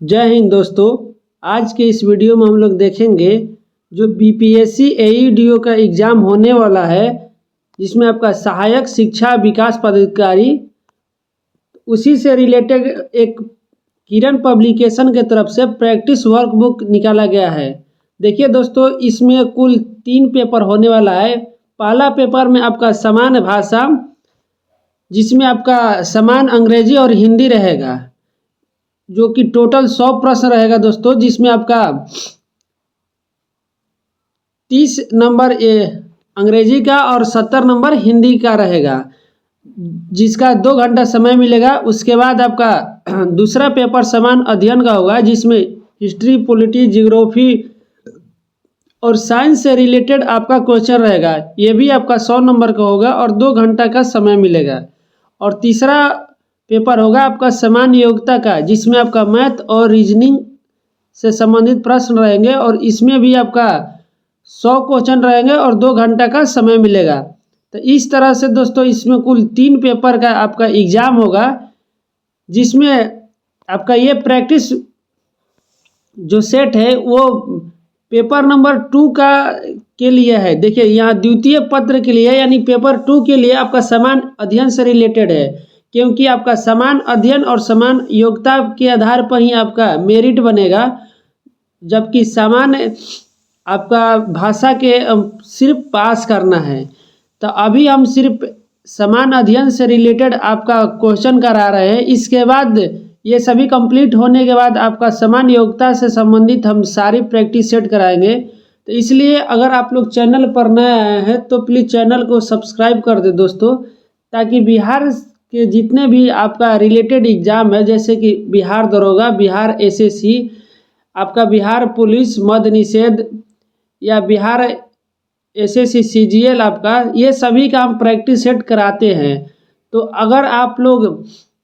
जय हिंद दोस्तों। आज के इस वीडियो में हम लोग देखेंगे जो बीपीएससी एईडीओ का एग्ज़ाम होने वाला है, जिसमें आपका सहायक शिक्षा विकास पदाधिकारी, उसी से रिलेटेड एक किरण पब्लिकेशन के तरफ से प्रैक्टिस वर्कबुक निकाला गया है। देखिए दोस्तों, इसमें कुल 3 पेपर होने वाला है। पहला पेपर में आपका समान भाषा, जिसमें आपका समान अंग्रेजी और हिंदी रहेगा, जो कि टोटल 100 प्रश्न रहेगा दोस्तों, जिसमें आपका 30 नंबर अंग्रेजी का और 70 नंबर हिंदी का रहेगा, जिसका 2 घंटा समय मिलेगा। उसके बाद आपका दूसरा पेपर समान अध्ययन का होगा, जिसमें हिस्ट्री, पॉलिटी, जियोग्राफी और साइंस से रिलेटेड आपका क्वेश्चन रहेगा। ये भी आपका 100 नंबर का होगा और 2 घंटा का समय मिलेगा। और तीसरा पेपर होगा आपका समान योग्यता का, जिसमें आपका मैथ और रीजनिंग से संबंधित प्रश्न रहेंगे और इसमें भी आपका 100 क्वेश्चन रहेंगे और 2 घंटा का समय मिलेगा। तो इस तरह से दोस्तों इसमें कुल 3 पेपर का आपका एग्ज़ाम होगा, जिसमें आपका ये प्रैक्टिस जो सेट है वो पेपर नंबर 2 के लिए है। देखिए यहाँ द्वितीय पत्र के लिए यानी पेपर 2 के लिए आपका समान अध्ययन से रिलेटेड है, क्योंकि आपका समान अध्ययन और समान योग्यता के आधार पर ही आपका मेरिट बनेगा, जबकि समान आपका भाषा के सिर्फ पास करना है। तो अभी हम सिर्फ समान अध्ययन से रिलेटेड आपका क्वेश्चन करा रहे हैं। इसके बाद ये सभी कंप्लीट होने के बाद आपका समान योग्यता से संबंधित हम सारी प्रैक्टिस सेट कराएंगे। तो इसलिए अगर आप लोग चैनल पर नए आए हैं तो प्लीज़ चैनल को सब्सक्राइब कर दे दोस्तों, ताकि बिहार के जितने भी आपका रिलेटेड एग्ज़ाम है, जैसे कि बिहार दरोगा, बिहार एसएससी, आपका बिहार पुलिस मद्य निषेध या बिहार एसएससी सीजीएल, आपका ये सभी का हम प्रैक्टिस सेट कराते हैं। तो अगर आप लोग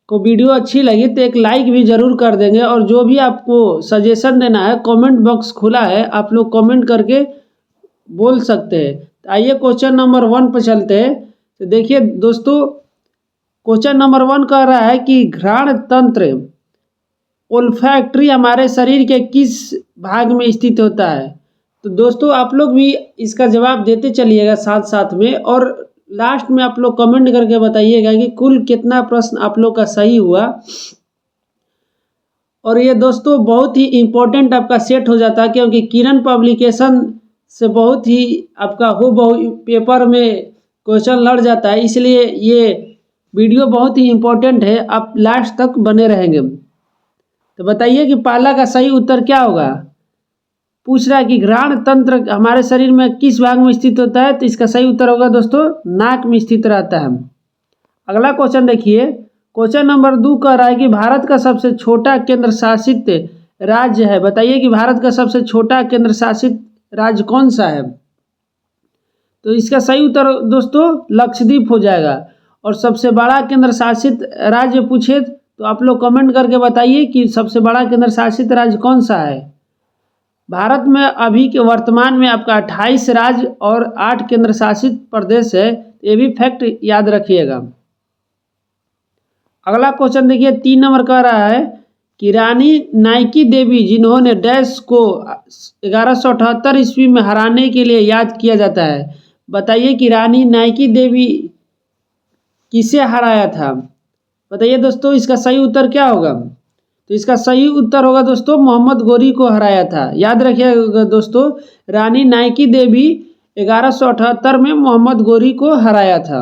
को वीडियो अच्छी लगी तो एक लाइक भी ज़रूर कर देंगे, और जो भी आपको सजेशन देना है कमेंट बॉक्स खुला है, आप लोग कमेंट करके बोल सकते हैं। तो आइए क्वेश्चन नंबर 1 पर चलते हैं। तो देखिए दोस्तों, क्वेश्चन नंबर 1 कह रहा है कि घ्राण तंत्र ओल्फैक्टरी हमारे शरीर के किस भाग में स्थित होता है। तो दोस्तों आप लोग भी इसका जवाब देते चलिएगा साथ साथ में, और लास्ट में आप लोग कमेंट करके बताइएगा कि कुल कितना प्रश्न आप लोग का सही हुआ। और ये दोस्तों बहुत ही इम्पोर्टेंट आपका सेट हो जाता है, क्योंकि किरण पब्लिकेशन से बहुत ही आपका पेपर में क्वेश्चन लड़ जाता है, इसलिए ये वीडियो बहुत ही इम्पोर्टेंट है। आप लास्ट तक बने रहेंगे। तो बताइए कि पहला का सही उत्तर क्या होगा। पूछ रहा है कि घ्राण तंत्र हमारे शरीर में किस भाग में स्थित होता है। तो इसका सही उत्तर होगा दोस्तों नाक में स्थित रहता है। अगला क्वेश्चन देखिए, क्वेश्चन नंबर 2 कह रहा है कि भारत का सबसे छोटा केंद्र शासित राज्य है। बताइए कि भारत का सबसे छोटा केंद्र शासित राज्य कौन सा है। तो इसका सही उत्तर दोस्तों लक्षद्वीप हो जाएगा। और सबसे बड़ा केंद्र शासित राज्य पूछे तो आप लोग कमेंट करके बताइए कि सबसे बड़ा केंद्र शासित राज्य कौन सा है। भारत में अभी के वर्तमान में आपका 28 राज्य और 8 केंद्र शासित प्रदेश है। ये भी फैक्ट याद रखिएगा। अगला क्वेश्चन देखिए 3 नंबर कह रहा है कि रानी नाइकी देवी, जिन्होंने डैश को 1178 ईस्वी में हराने के लिए याद किया जाता है। बताइए कि रानी नाइकी देवी किसे हराया था। बताइए दोस्तों इसका सही उत्तर क्या होगा। तो इसका सही उत्तर होगा दोस्तों मोहम्मद गोरी को हराया था। याद रखिएगा दोस्तों, रानी नाइकी देवी 1178 में मोहम्मद गोरी को हराया था।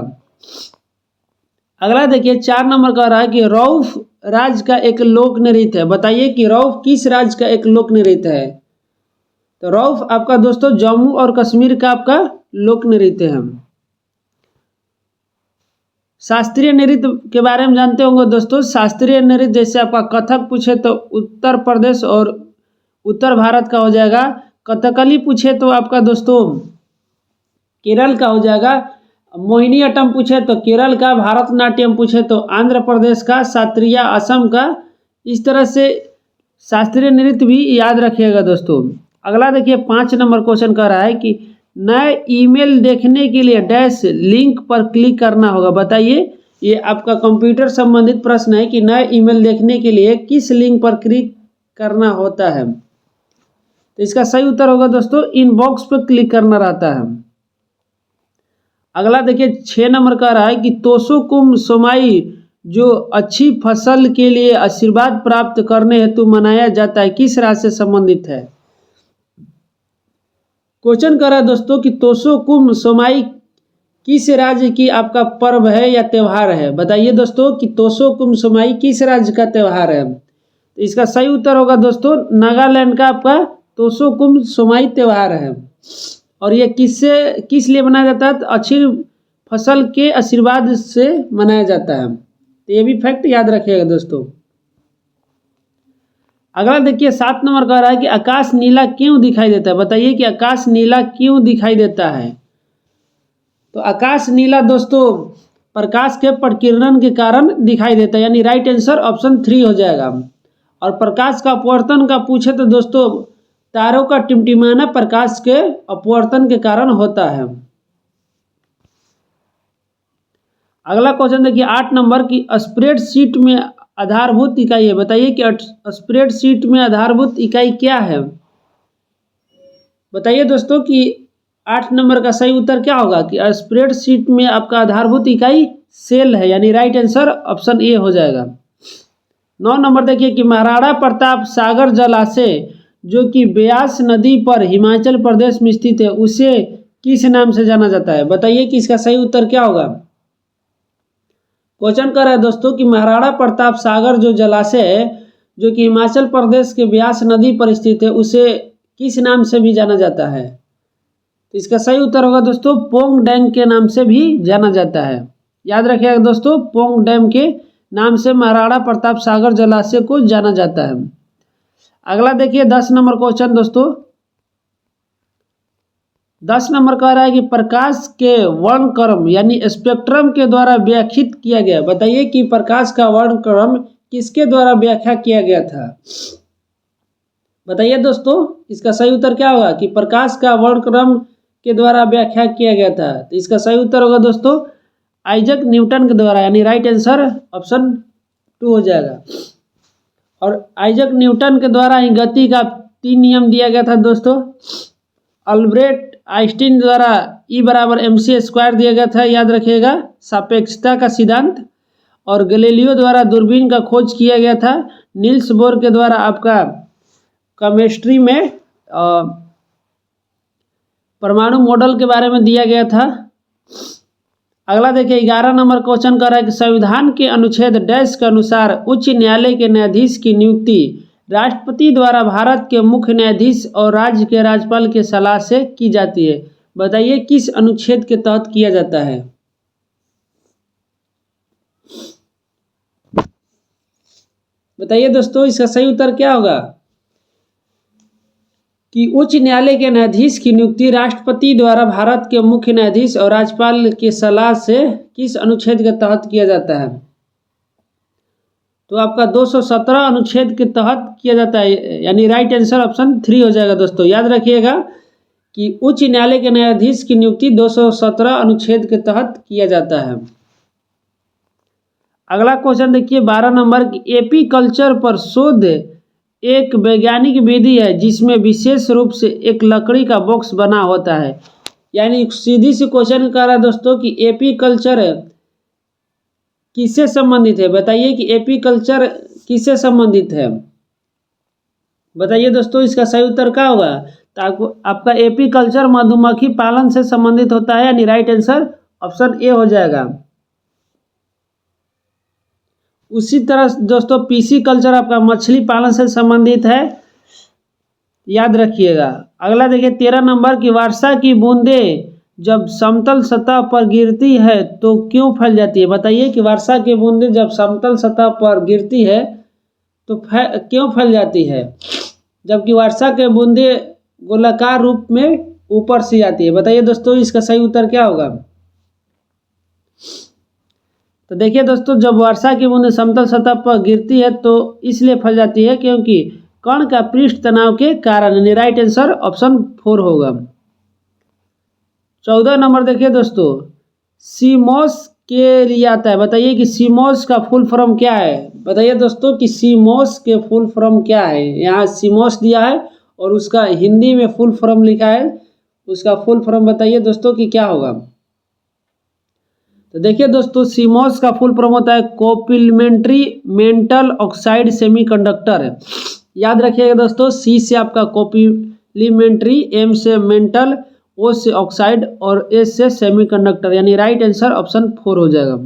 अगला देखिए 4 नंबर का रहा है कि रऊफ राज्य का एक लोक नृत्य है। बताइए कि रऊफ किस राज्य का एक लोक नृत्य है। तो रऊफ आपका दोस्तों जम्मू और कश्मीर का आपका लोक नृत्य है। शास्त्रीय नृत्य के बारे में जानते होंगे दोस्तों। शास्त्रीय नृत्य जैसे आपका कथक पूछे तो उत्तर प्रदेश और उत्तर भारत का हो जाएगा। कथकली पूछे तो आपका दोस्तों केरल का हो जाएगा। मोहिनी अट्टम पूछे तो केरल का। भारतनाट्यम पूछे तो आंध्र प्रदेश का। शास्त्रीय असम का। इस तरह से शास्त्रीय नृत्य भी याद रखिएगा दोस्तों। अगला देखिए 5 नंबर क्वेश्चन कर रहा है कि नए ईमेल देखने के लिए डैश लिंक पर क्लिक करना होगा। बताइए, ये आपका कंप्यूटर संबंधित प्रश्न है कि नए ईमेल देखने के लिए किस लिंक पर क्लिक करना होता है। तो इसका सही उत्तर होगा दोस्तों इनबॉक्स पर क्लिक करना रहता है। अगला देखिए 6 नंबर का रहा है कि तोसो कुम सोमाई जो अच्छी फसल के लिए आशीर्वाद प्राप्त करने हेतु मनाया जाता है किस राज्य से संबंधित है। क्वेश्चन कर रहा है दोस्तों कि तोसो कुम सोमाई किस राज्य की आपका पर्व है या त्यौहार है। बताइए दोस्तों कि तोसो कुम सोमाई किस राज्य का त्यौहार है। तो इसका सही उत्तर होगा दोस्तों नागालैंड का आपका तोसो कुम सोमाई त्यौहार है। और ये किस लिए मनाया जाता है। तो अच्छी फसल के आशीर्वाद से मनाया जाता है। तो ये भी फैक्ट याद रखिएगा दोस्तों। अगला देखिए 7 नंबर कह रहा है कि आकाश नीला क्यों दिखाई देता है। बताइए कि आकाश नीला क्यों दिखाई देता है। तो आकाश नीला दोस्तों प्रकाश के प्रकीर्णन के कारण दिखाई देता है, यानी राइट आंसर ऑप्शन 3 हो जाएगा। और प्रकाश का अपवर्तन का पूछे तो दोस्तों तारों का टिमटिमाना प्रकाश के अपवर्तन के कारण होता है। अगला क्वेश्चन देखिए 8 नंबर की स्प्रेडशीट में आधारभूत इकाई है। बताइए कि स्प्रेडशीट में आधारभूत इकाई क्या है। बताइए दोस्तों कि 8 नंबर का सही उत्तर क्या होगा कि स्प्रेडशीट में आपका आधारभूत इकाई सेल है, यानी राइट आंसर ऑप्शन ए हो जाएगा। 9 नंबर देखिए कि महाराणा प्रताप सागर जलाशय जो कि ब्यास नदी पर हिमाचल प्रदेश में स्थित है उसे किस नाम से जाना जाता है। बताइए कि इसका सही उत्तर क्या होगा। क्वेश्चन कर रहा है दोस्तों कि महाराणा प्रताप सागर जो जलाशय है जो कि हिमाचल प्रदेश के ब्यास नदी पर स्थित है उसे किस नाम से भी जाना जाता है। तो इसका सही उत्तर होगा दोस्तों पोंग डैम के नाम से भी जाना जाता है। याद रखिएगा दोस्तों पोंग डैम के नाम से महाराणा प्रताप सागर जलाशय को जाना जाता है। अगला देखिए 10 नंबर क्वेश्चन दोस्तों 10 नंबर कह रहा है कि प्रकाश के वर्णक्रम यानी स्पेक्ट्रम के द्वारा व्याख्यात किया गया। बताइए कि प्रकाश का वर्णक्रम किसके द्वारा व्याख्या किया गया था। बताइए दोस्तों इसका सही उत्तर क्या होगा कि प्रकाश का वर्णक्रम के द्वारा व्याख्या किया गया था। तो इसका सही उत्तर होगा दोस्तों आइजक न्यूटन के द्वारा, यानी राइट आंसर ऑप्शन 2 हो जाएगा। और आइजक न्यूटन के द्वारा ही गति का 3 नियम दिया गया था दोस्तों। अल्बर्ट आइंस्टीन द्वारा E बराबर mc² दिया गया था, याद रखिएगा सापेक्षता का सिद्धांत। और गैलीलियो द्वारा दूरबीन का खोज किया गया था। नील्स बोर के द्वारा आपका केमिस्ट्री में परमाणु मॉडल के बारे में दिया गया था। अगला देखिए 11 नंबर क्वेश्चन कर रहा है कि संविधान के अनुच्छेद डैश के अनुसार उच्च न्यायालय के न्यायाधीश की नियुक्ति राष्ट्रपति द्वारा भारत के मुख्य न्यायाधीश और राज्य के राज्यपाल के सलाह से की जाती है। बताइए किस अनुच्छेद के तहत किया जाता है। बताइए दोस्तों इसका सही उत्तर क्या होगा कि उच्च न्यायालय के न्यायाधीश की नियुक्ति राष्ट्रपति द्वारा भारत के मुख्य न्यायाधीश और राज्यपाल की सलाह से किस अनुच्छेद के तहत किया जाता है। तो आपका 217 अनुच्छेद के तहत किया जाता है, यानी राइट आंसर ऑप्शन 3 हो जाएगा दोस्तों। याद रखिएगा कि उच्च न्यायालय के न्यायाधीश की नियुक्ति 217 अनुच्छेद के तहत किया जाता है। अगला क्वेश्चन देखिए 12 नंबर की एपी कल्चर पर शोध एक वैज्ञानिक विधि है जिसमें विशेष रूप से एक लकड़ी का बॉक्स बना होता है। यानी सीधी सी क्वेश्चन कर रहा है दोस्तों कि एपी कल्चर किससे संबंधित है। बताइए कि एपी कल्चर किससे संबंधित है। बताइए दोस्तों इसका सही उत्तर क्या होगा। तो आपका एपी कल्चर मधुमक्खी पालन से संबंधित होता है, यानी राइट आंसर ऑप्शन ए हो जाएगा। उसी तरह दोस्तों पीसी कल्चर आपका मछली पालन से संबंधित है, याद रखिएगा। अगला देखिए 13 नंबर की वर्षा की बूंदें जब समतल सतह पर गिरती है तो क्यों फैल जाती है। बताइए कि वर्षा की बूंदें जब समतल सतह पर गिरती है तो क्यों फैल जाती है, जबकि वर्षा के बूंदें गोलाकार रूप में ऊपर से आती है। बताइए दोस्तों इसका सही उत्तर क्या होगा। तो देखिए दोस्तों जब वर्षा की बूंदें समतल सतह पर गिरती है तो इसलिए फैल जाती है क्योंकि कण का पृष्ठ तनाव के कारण, यानी राइट आंसर ऑप्शन 4 होगा। 14 नंबर देखिए दोस्तों सीमोस के लिए आता है। बताइए कि सीमोस का फुल फॉर्म क्या है। बताइए दोस्तों कि सीमोस के फुल फॉर्म क्या है। यहाँ सीमोस दिया है और उसका हिंदी में फुल फॉर्म लिखा है। उसका फुल फॉर्म बताइए दोस्तों कि क्या होगा। तो देखिए दोस्तों, सीमोस का फुल फॉर्म होता है कॉम्प्लीमेंट्री मेटल ऑक्साइड सेमीकंडक्टर। याद रखिएगा दोस्तों, सी से आपका कॉम्प्लीमेंट्री, एम से मेटल, ओ से ऑक्साइड और एस से सेमीकंडक्टर, यानी राइट आंसर ऑप्शन 4 हो जाएगा।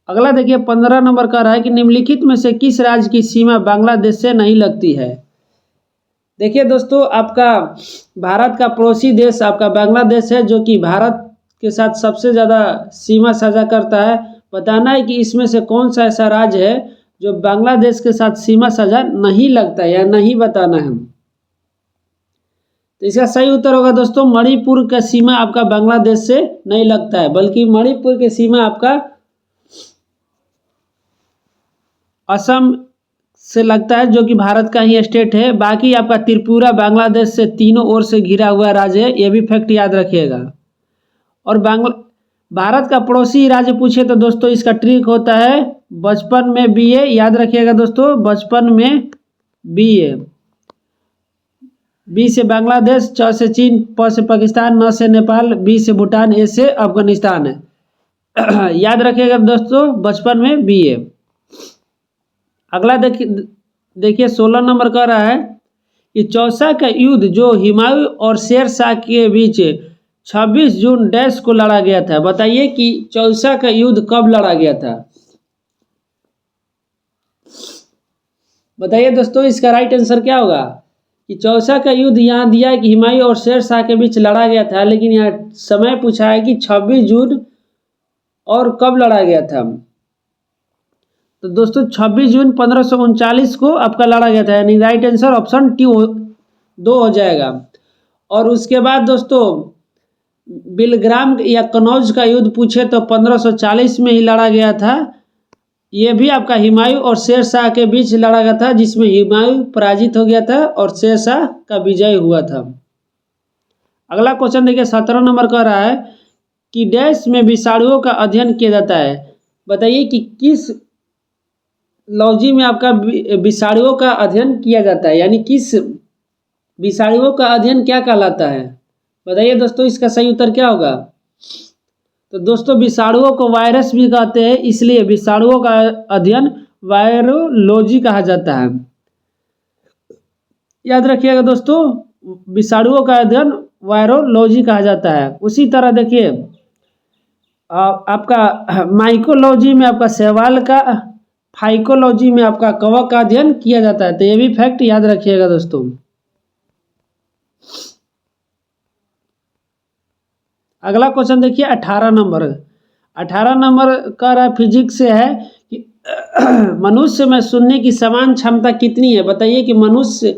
अगला देखिए 15 नंबर का रहा है कि निम्नलिखित में से किस राज्य की सीमा बांग्लादेश से नहीं लगती है। देखिए दोस्तों, आपका भारत का पड़ोसी देश आपका बांग्लादेश है, जो कि भारत के साथ सबसे ज़्यादा सीमा साझा करता है। बताना है कि इसमें से कौन सा ऐसा राज्य है जो बांग्लादेश के साथ सीमा साझा नहीं लगता है, या नहीं बताना है। तो इसका सही उत्तर होगा दोस्तों, मणिपुर का सीमा आपका बांग्लादेश से नहीं लगता है, बल्कि मणिपुर की सीमा आपका असम से लगता है, जो कि भारत का ही स्टेट है। बाकी आपका त्रिपुरा बांग्लादेश से तीनों ओर से घिरा हुआ राज्य है, ये भी फैक्ट याद रखिएगा। और भारत का पड़ोसी राज्य पूछे तो दोस्तों इसका ट्रिक होता है बचपन में बीए। याद रखिएगा दोस्तों, बचपन में बीए। बी से बांग्लादेश, च से चीन, प से पाकिस्तान, न से नेपाल, बी से भूटान, ए से अफगानिस्तान है। याद रखिएगा दोस्तों, बचपन में बीए। अगला देखिए 16 नंबर का रहा है कि चौसा का युद्ध जो हुमायूं और शेर शाह के बीच 26 जून डैश को लड़ा गया था। बताइए कि चौसा का युद्ध कब लड़ा गया था। बताइए दोस्तों, इसका राइट आंसर क्या होगा कि चौसा का युद्ध यहाँ दिया है कि हुमायूं और शेर शाह के बीच लड़ा गया था, लेकिन यहाँ समय पूछा है कि 26 जून और कब लड़ा गया था। तो दोस्तों 26 जून 1539 को आपका लड़ा गया था, यानी राइट आंसर ऑप्शन 2 हो जाएगा। और उसके बाद दोस्तों बिलग्राम या कनौज का युद्ध पूछे तो 1540 में ही लड़ा गया था। ये भी आपका हुमायूं और शेर शाह के बीच लड़ा गया था, जिसमें हुमायूं पराजित हो गया था और शेर शाह का विजय हुआ था। अगला क्वेश्चन देखिए 17 नंबर का रहा है कि डैश में विषाणुओं का अध्ययन किया जाता है। बताइए कि किस लॉजी में आपका विषाणुओं का अध्ययन किया जाता है, यानी किस विषाणुओं का अध्ययन क्या कहलाता है। बताइए दोस्तों, इसका सही उत्तर क्या होगा। तो दोस्तों विषाणुओं को वायरस भी कहते हैं, इसलिए विषाणुओं का अध्ययन वायरोलॉजी कहा जाता है। याद रखिएगा दोस्तों, विषाणुओं का अध्ययन वायरोलॉजी कहा जाता है। उसी तरह देखिए आपका माइकोलॉजी में आपका शैवाल का, फाइकोलॉजी में आपका कवक का अध्ययन किया जाता है। तो ये भी फैक्ट याद रखिएगा दोस्तों। अगला क्वेश्चन देखिए 18 नंबर। 18 नंबर का फिजिक्स से है कि मनुष्य में सुनने की समान क्षमता कितनी है। बताइए कि मनुष्य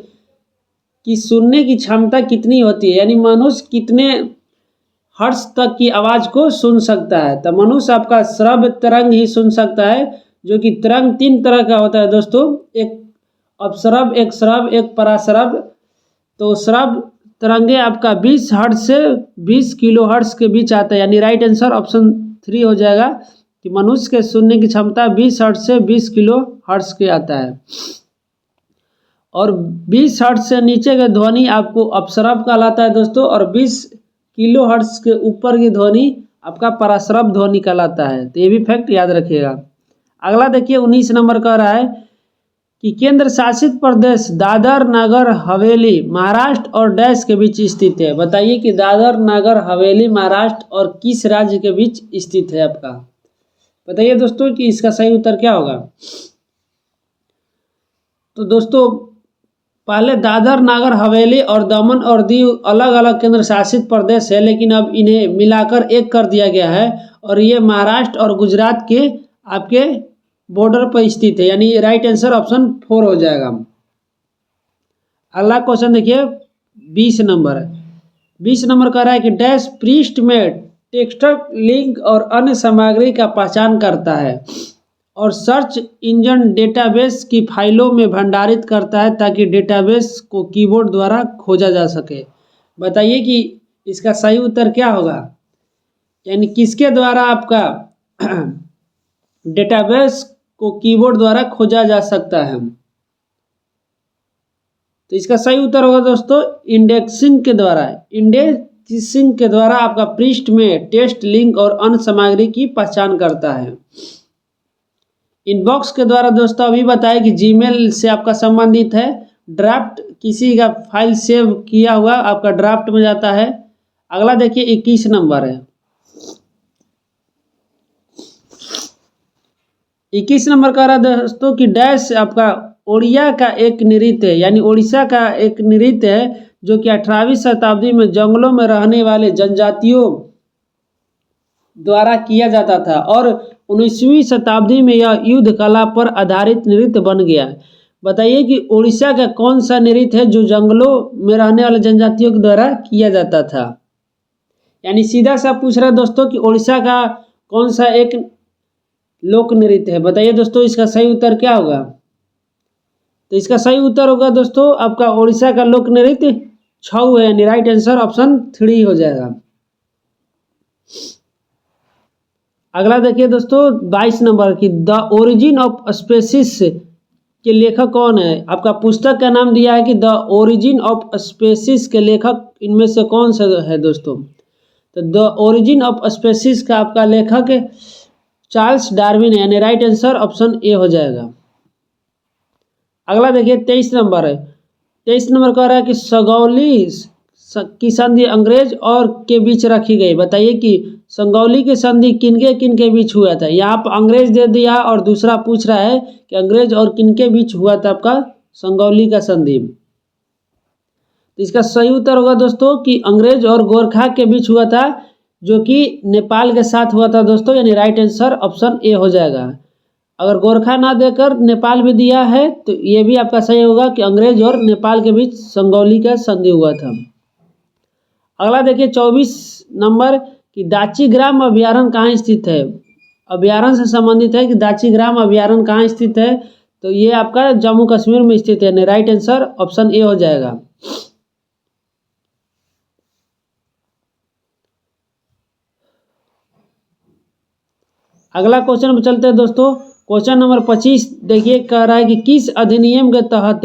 की सुनने की क्षमता कितनी होती है, यानी मनुष्य कितने हर्ट्ज तक की आवाज़ को सुन सकता है। तो मनुष्य आपका श्रव्य तरंग ही सुन सकता है, जो कि तरंग 3 तरह का होता है दोस्तों, एक अपश्रव्य, एक श्रव्य, एक पराश्रव्य। तो श्रव्य तरंगे आपका 20 हर्ट्ज से 20 किलो हर्ट्ज के बीच आता है, यानी राइट आंसर ऑप्शन 3 हो जाएगा कि मनुष्य के सुनने की क्षमता 20 हर्ट्ज से 20 किलो हर्ट्ज के आता है। और 20 हर्ट्ज से नीचे का ध्वनि आपको अपश्रव्य कहलाता है दोस्तों, और 20 किलो हर्ट्ज के ऊपर की ध्वनि आपका पराश्रव्य ध्वनि कहलाता है। तो ये भी फैक्ट याद रखिएगा। अगला देखिए 19 नंबर का रहा है कि केंद्र शासित प्रदेश दादर नगर हवेली महाराष्ट्र और डैश के बीच स्थित है। बताइए कि दादर नगर हवेली महाराष्ट्र और किस राज्य के बीच स्थित है आपका। बताइए दोस्तों कि इसका सही उत्तर क्या होगा। तो दोस्तों पहले दादर नगर हवेली और दमन और दीव अलग अलग केंद्र शासित प्रदेश है, लेकिन अब इन्हें मिलाकर एक कर दिया गया है, और ये महाराष्ट्र और गुजरात के आपके बॉर्डर पर स्थित है, यानी राइट आंसर ऑप्शन 4 हो जाएगा। अगला क्वेश्चन देखिए 20 नंबर। 20 नंबर कह रहा है कि डैश पृष्ठ में टेक्स्ट लिंक और अन्य सामग्री का पहचान करता है और सर्च इंजन डेटाबेस की फाइलों में भंडारित करता है, ताकि डेटाबेस को कीबोर्ड द्वारा खोजा जा सके। बताइए कि इसका सही उत्तर क्या होगा, यानी किसके द्वारा आपका डेटाबेस को कीबोर्ड द्वारा खोजा जा सकता है। तो इसका सही उत्तर होगा दोस्तों इंडेक्सिंग के द्वारा। इंडेक्सिंग के द्वारा आपका पृष्ठ में टेक्स्ट, लिंक और अन्य सामग्री की पहचान करता है। इनबॉक्स के द्वारा दोस्तों अभी बताया कि जीमेल से आपका संबंधित है। ड्राफ्ट किसी का फाइल सेव किया हुआ आपका ड्राफ्ट में जाता है। अगला देखिए 21 नंबर है। 21 नंबर कह रहा है दोस्तों कि डैश आपका ओडिया का एक नृत्य है, यानी उड़ीसा का एक नृत्य है जो कि 18वीं शताब्दी में जंगलों में रहने वाले जनजातियों द्वारा किया जाता था और 19वीं शताब्दी में यह युद्ध कला पर आधारित नृत्य बन गया। बताइए कि उड़ीसा का कौन सा नृत्य है जो जंगलों में रहने वाले जनजातियों के द्वारा किया जाता था। यानी सीधा सा पूछ रहा है दोस्तों कि उड़ीसा का कौन सा एक लोक नृत्य है। बताइए दोस्तों इसका सही उत्तर क्या होगा। तो इसका सही उत्तर होगा दोस्तों आपका उड़ीसा का लोक नृत्य छऊ है, यानी राइट आंसर ऑप्शन 3 हो जाएगा। अगला देखिए दोस्तों 22 नंबर की द ओरिजिन ऑफ स्पेसिस के लेखक कौन है। आपका पुस्तक का नाम दिया है कि द ओरिजिन ऑफ स्पेसिस के लेखक इनमें से कौन सा है दोस्तों। तो द ओरिजिन ऑफ स्पेसिस का आपका लेखक चार्ल्स डार्विन है, यानी राइट आंसर ऑप्शन ए हो जाएगा। अगला देखिए 23 नंबर है। 23 नंबर कह रहा है कि संगौली की संधि अंग्रेज और के बीच रखी गई। बताइए कि संगौली की संधि किनके किनके बीच हुआ था। यहाँ पर अंग्रेज दे दिया और दूसरा पूछ रहा है कि अंग्रेज और किनके बीच हुआ था आपका संगौली का संधि। तो इसका सही उत्तर होगा दोस्तों कि अंग्रेज और गोरखा के बीच हुआ था, जो कि नेपाल के साथ हुआ था दोस्तों, यानी राइट आंसर ऑप्शन ए हो जाएगा। अगर गोरखा ना देकर नेपाल भी दिया है तो ये भी आपका सही होगा कि अंग्रेज और नेपाल के बीच संगौली का संधि हुआ था। अगला देखिए 24 नंबर कि दाचीग्राम अभ्यारण्य कहाँ स्थित है। अभ्यारण्य से संबंधित है कि दाचीग्राम अभ्यारण्य कहाँ स्थित है। तो ये आपका जम्मू कश्मीर में स्थित है, राइट आंसर ऑप्शन ए हो जाएगा। अगला क्वेश्चन में चलते हैं दोस्तों। क्वेश्चन नंबर 25 देखिए कह रहा है कि किस अधिनियम के तहत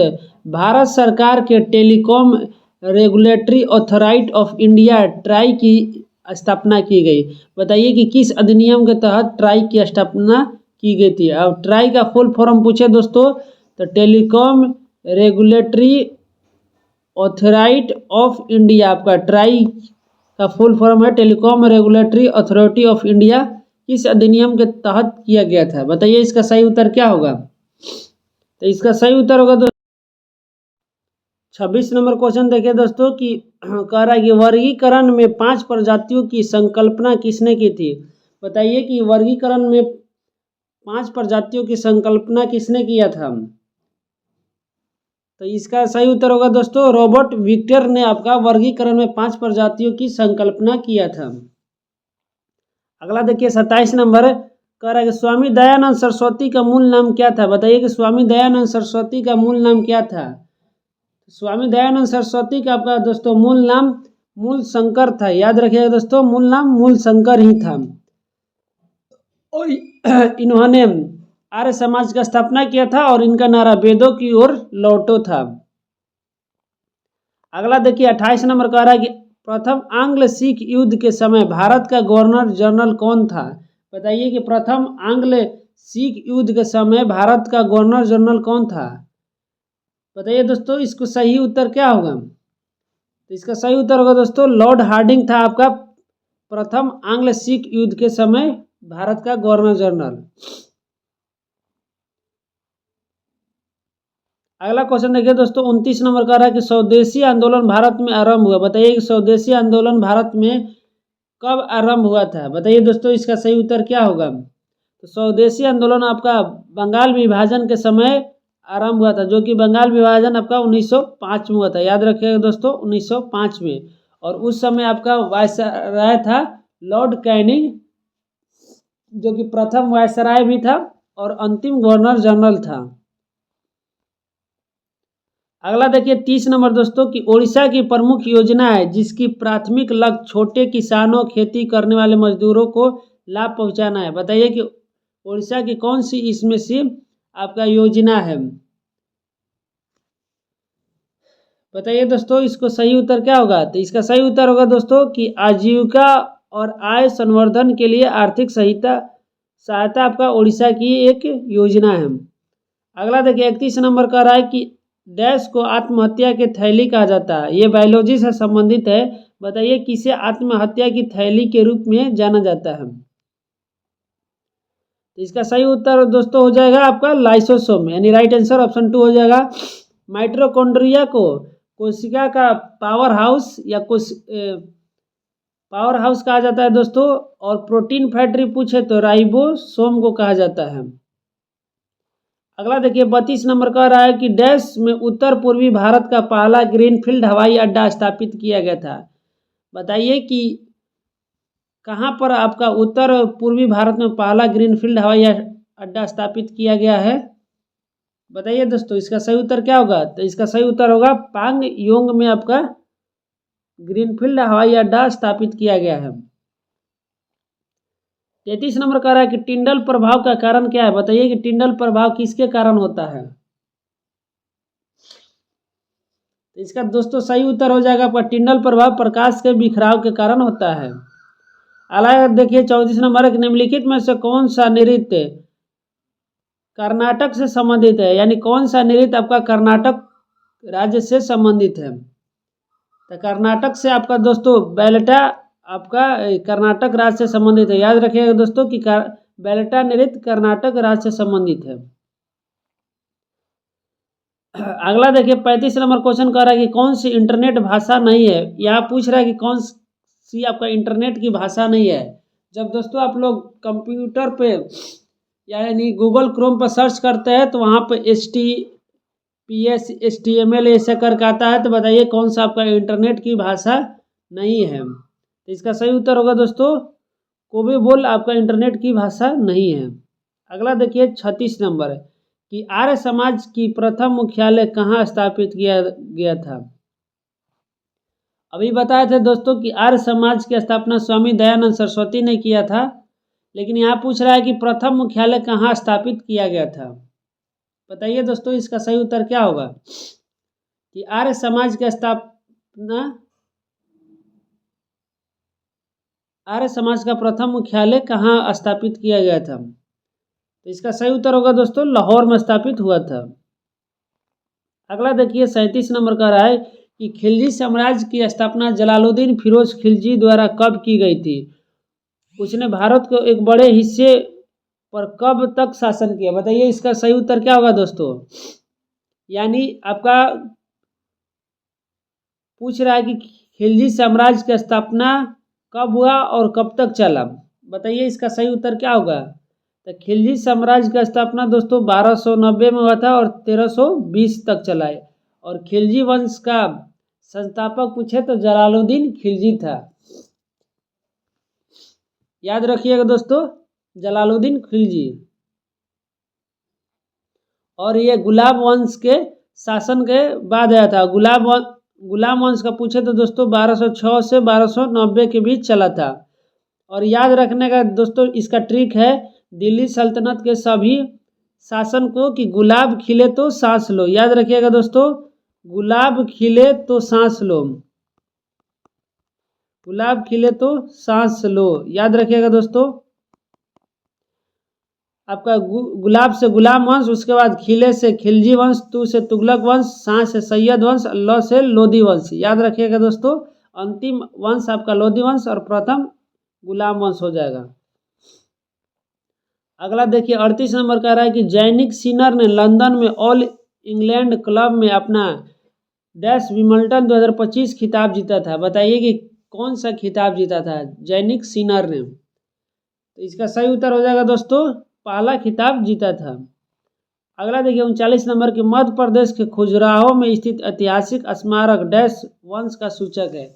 भारत सरकार के telecom regulatory authority of India try की स्थापना की गई। बताइए कि किस अधिनियम के तहत ट्राई की स्थापना की गई थी। अब ट्राई का फुल फॉर्म पूछे दोस्तों तो telecom regulatory authority of India, आपका ट्राई का फुल फॉर्म है telecom regulatory authority of India, किस अधिनियम के तहत किया गया था। बताइए इसका सही उत्तर क्या होगा। तो इसका सही उत्तर होगा 26 नंबर क्वेश्चन देखिए दोस्तों कि कह रहा है कि वर्गीकरण में 5 प्रजातियों की संकल्पना किसने की थी। बताइए कि वर्गीकरण में 5 प्रजातियों की संकल्पना किसने किया था। तो इसका सही उत्तर होगा दोस्तों रॉबर्ट विक्टर ने आपका वर्गीकरण में 5 प्रजातियों की संकल्पना किया था। अगला देखिए 27 नंबर कह रहा है कि स्वामी दयानंद सरस्वती का मूल नाम क्या था। बताइए कि स्वामी दयानंद सरस्वती का मूल नाम क्या था। स्वामी दयानंद सरस्वती का आपका दोस्तों मूल नाम मूल शंकर था। याद रखिएगा दोस्तों मूल नाम मूल शंकर ही था। और इन्होंने आर्य समाज का स्थापना किया था और इनका नारा वेदों की ओर लौटो था। अगला देखिए 28 नंबर कह रहा है कि प्रथम आंग्ल सिख युद्ध के समय भारत का गवर्नर जनरल कौन था। बताइए कि प्रथम आंग्ल सिख युद्ध के समय भारत का गवर्नर जनरल कौन था। बताइए दोस्तों इसको सही उत्तर क्या होगा। तो इसका सही उत्तर होगा दोस्तों लॉर्ड हार्डिंग था आपका प्रथम आंग्ल सिख युद्ध के समय भारत का गवर्नर जनरल। अगला क्वेश्चन देखिए दोस्तों 29 नंबर का रहा है कि स्वदेशी आंदोलन भारत में आरंभ हुआ। बताइए कि स्वदेशी आंदोलन भारत में कब आरंभ हुआ था। बताइए दोस्तों इसका सही उत्तर क्या होगा। तो स्वदेशी आंदोलन आपका बंगाल विभाजन के समय आरंभ हुआ था, जो कि बंगाल विभाजन आपका 1905 में हुआ था। याद रखिएगा दोस्तों 1905 में। और उस समय आपका वायसराय था लॉर्ड कैनिंग, जो कि प्रथम वायसराय भी था और अंतिम गवर्नर जनरल था। अगला देखिए 30 नंबर दोस्तों कि ओडिशा की प्रमुख योजना है जिसकी प्राथमिक लक्ष्य छोटे किसानों खेती करने वाले मजदूरों को लाभ पहुंचाना है। बताइए कि उड़ीसा की कौन सी इसमें से आपका योजना है। बताइए दोस्तों, इसको सही उत्तर क्या होगा। तो इसका सही उत्तर होगा दोस्तों कि आजीविका और आय संवर्धन के लिए आर्थिक सहायता आपका उड़ीसा की एक योजना है। अगला देखिए 31 नंबर का रहा है कि डैश को आत्महत्या की थैली कहा जाता है। ये बायोलॉजी से संबंधित है। बताइए किसे आत्महत्या की थैली के रूप में जाना जाता है। तो इसका सही उत्तर दोस्तों हो जाएगा आपका लाइसोसोम, यानी राइट आंसर ऑप्शन 2 हो जाएगा। माइटोकॉन्ड्रिया को कोशिका का पावर हाउस या पावर हाउस कहा जाता है दोस्तों। और प्रोटीन फैक्ट्री पूछे तो राइबोसोम को कहा जाता है। अगला देखिए 32 नंबर कह रहा है कि डैश में उत्तर पूर्वी भारत का पहला ग्रीनफील्ड हवाई अड्डा स्थापित किया गया था। बताइए कि कहाँ पर आपका उत्तर पूर्वी भारत में पहला ग्रीनफील्ड हवाई अड्डा स्थापित किया गया है। बताइए दोस्तों, इसका सही उत्तर क्या होगा। तो इसका सही उत्तर होगा पांगयोंग में आपका ग्रीनफील्ड हवाई अड्डा स्थापित किया गया है। 33 नंबर कह रहा है कि टिंडल प्रभाव का कारण क्या है। बताइए कि टिंडल प्रभाव किसके कारण होता है। तो इसका दोस्तों सही उत्तर हो जाएगा आपका टिंडल प्रभाव प्रकाश के बिखराव के कारण होता है। अगला देखिए 34 नंबर निम्नलिखित में से कौन सा नृत्य कर्नाटक से संबंधित है, यानी कौन सा नृत्य आपका कर्नाटक राज्य से संबंधित है। तो कर्नाटक से आपका दोस्तों बैलेटा आपका कर्नाटक राज्य से संबंधित है। याद रखिएगा दोस्तों कि बैलेटा नृत्य कर्नाटक राज्य से संबंधित है। अगला देखिए 35 नंबर क्वेश्चन कह रहा है कि कौन सी इंटरनेट भाषा नहीं है। यहाँ पूछ रहा है कि कौन सी आपका इंटरनेट की भाषा नहीं है। जब दोस्तों आप लोग कंप्यूटर पे यानी गूगल क्रोम पर सर्च करते हैं तो वहाँ पे HTTPS HTML ऐसे करके आता है। तो बताइए कौन सा आपका इंटरनेट की भाषा नहीं है। तो इसका सही उत्तर होगा दोस्तों कोबोल आपका इंटरनेट की भाषा नहीं है। अगला देखिए 36 नंबर कि आर्य समाज की प्रथम मुख्यालय कहाँ स्थापित किया गया था। अभी बताए थे दोस्तों कि आर्य समाज की स्थापना स्वामी दयानंद सरस्वती ने किया था, लेकिन यहाँ पूछ रहा है कि प्रथम मुख्यालय कहाँ स्थापित किया गया था। बताइए दोस्तों, इसका सही उत्तर क्या होगा कि आर्य समाज की स्थापना आर्य समाज का प्रथम मुख्यालय कहाँ स्थापित किया गया था। तो इसका सही उत्तर होगा दोस्तों लाहौर में स्थापित हुआ था। अगला देखिए 37 नंबर का रहा है कि खिलजी साम्राज्य की स्थापना जलालुद्दीन फिरोज खिलजी द्वारा कब की गई थी। उसने भारत को एक बड़े हिस्से पर कब तक शासन किया। बताइए इसका सही उत्तर क्या होगा दोस्तों। यानी आपका पूछ रहा है कि खिलजी साम्राज्य की स्थापना कब हुआ और कब तक चला। बताइए इसका सही उत्तर क्या होगा। तो खिलजी साम्राज्य का स्थापना दोस्तों 1290 में हुआ था और 1320 तक चला है। और खिलजी वंश का संस्थापक पूछे तो जलालुद्दीन खिलजी था। याद रखिएगा दोस्तों जलालुद्दीन खिलजी। और ये गुलाब वंश के शासन के बाद आया था। गुलाम वंश का पूछे तो दोस्तों 1206 से 1290 के बीच चला था। और याद रखने का दोस्तों इसका ट्रिक है दिल्ली सल्तनत के सभी शासन को कि गुलाब खिले तो सांस लो। याद रखिएगा दोस्तों गुलाब खिले तो सांस लो, गुलाब खिले तो सांस लो। याद रखिएगा दोस्तों आपका गुलाब से गुलाम वंश, उसके बाद खिले से खिलजी वंश, तू से तुगलक वंश, सांस से सैयद वंश, लौ से लोधी वंश। याद रखिएगा दोस्तों अंतिम वंश आपका लोधी वंश और प्रथम गुलाम वंश हो जाएगा। अगला देखिए 38 नंबर कह रहा है कि जैनिक सिनर ने लंदन में ऑल इंग्लैंड क्लब में अपना डैश विंबलडन 2025 खिताब जीता था। बताइए कि कौन सा खिताब जीता था जैनिक सिनर ने। तो इसका सही उत्तर हो जाएगा दोस्तों पहला खिताब जीता था। अगला देखिए 39 नंबर के मध्य प्रदेश के खजुराहो में स्थित ऐतिहासिक स्मारक डैश वंश का सूचक है।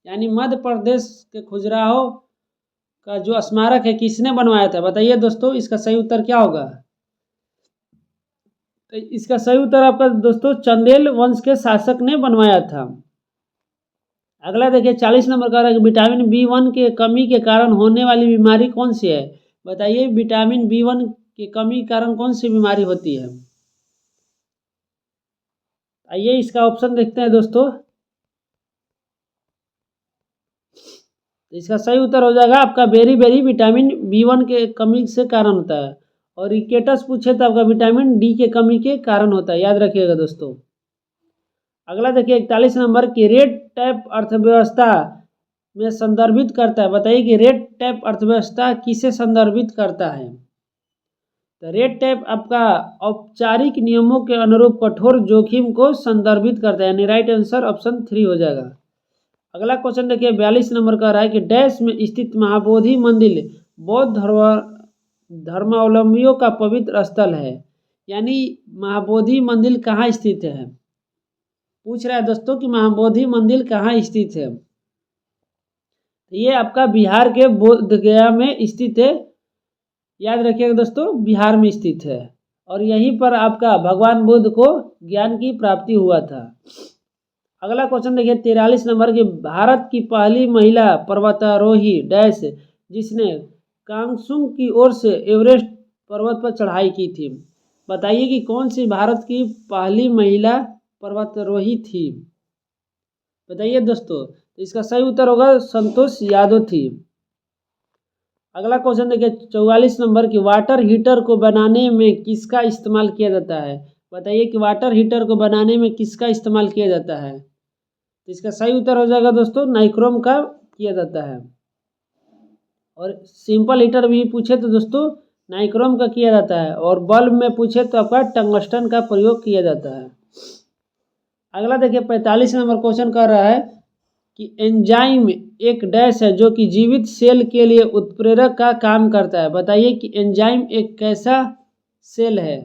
यानी मध्य प्रदेश के खजुराहो का जो स्मारक है किसने बनवाया था। बताइए दोस्तों इसका सही उत्तर क्या होगा। तो इसका सही उत्तर आपका दोस्तों चंदेल वंश के शासक ने बनवाया था। अगला देखिए 40 नंबर का रहा है कि विटामिन B1 के कमी के कारण होने वाली बीमारी कौन सी है। बताइए विटामिन B1 की कमी के कारण कौन सी बीमारी होती है। आइए इसका ऑप्शन देखते हैं दोस्तों। इसका सही उत्तर हो जाएगा आपका बेरी विटामिन B1 के कमी से कारण होता है। और रिकेटस पूछे तो आपका विटामिन डी के कमी के कारण होता है, याद रखिएगा दोस्तों। अगला देखिए 41 नंबर की रेड टैप अर्थव्यवस्था में संदर्भित करता है। बताइए कि रेड टैप अर्थव्यवस्था किसे संदर्भित करता है। तो रेड टैप आपका औपचारिक नियमों के अनुरूप कठोर जोखिम को संदर्भित करता है, यानी राइट आंसर ऑप्शन 3 हो जाएगा। अगला क्वेश्चन देखिए 42 नंबर का रहा है कि डैश में स्थित महाबोधि मंदिर बौद्ध धर्मावलंबियों का पवित्र स्थल है। यानी महाबोधि मंदिर कहाँ स्थित है। पूछ रहा है दोस्तों कि महाबोधि मंदिर कहाँ स्थित है। ये आपका बिहार के बोध गया में स्थित है, याद रखिएगा दोस्तों, बिहार में स्थित है। और यहीं पर आपका भगवान बुद्ध को ज्ञान की प्राप्ति हुआ था। अगला क्वेश्चन देखिए 43 नंबर की भारत की पहली महिला पर्वतारोही डैश जिसने कांगसुंग की ओर से एवरेस्ट पर्वत पर चढ़ाई की थी। बताइए कि कौन सी भारत की पहली महिला पर्वतारोही थी। बताइए दोस्तों, तो इसका सही उत्तर होगा संतोष यादव थी। अगला क्वेश्चन देखिए 44 नंबर की वाटर हीटर को बनाने में किसका इस्तेमाल किया जाता है। बताइए कि वाटर हीटर को बनाने में किसका इस्तेमाल किया जाता है। तो इसका सही उत्तर हो जाएगा दोस्तों नाइक्रोम का किया जाता है। और सिंपल हीटर भी पूछे तो दोस्तों नाइक्रोम का किया जाता है। और बल्ब में पूछे तो आपका टंगस्टन का प्रयोग किया जाता है। अगला देखिए 45 नंबर क्वेश्चन कर रहा है कि एंजाइम एक डैश है जो कि जीवित सेल के लिए उत्प्रेरक का काम करता है। बताइए कि एंजाइम एक कैसा सेल है।